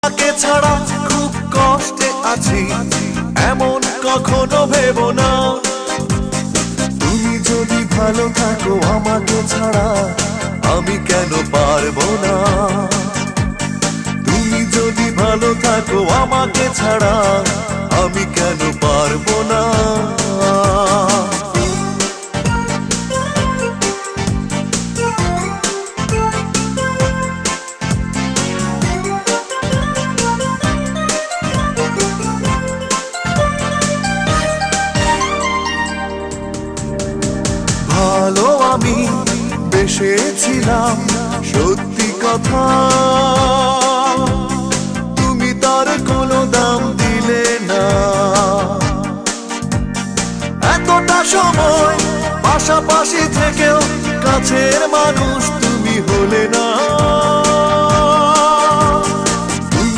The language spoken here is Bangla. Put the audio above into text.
তোমাকে ছাড়া খুব কষ্টে আছি, এমন কখনো ভেবো না। তুমি যদি ভালো থাকো আমাকে ছাড়া, আমি কেন পারবো না? তুমি যদি ভালো থাকো আমাকে ছাড়া, আমি কেন পারবো না? ভালো আমি বেসেছিলাম, সত্যি কথা, তুমি তার কোনো দাম দিলে না। এতটা সময় পাশাপাশি থেকেও কাছের মানুষ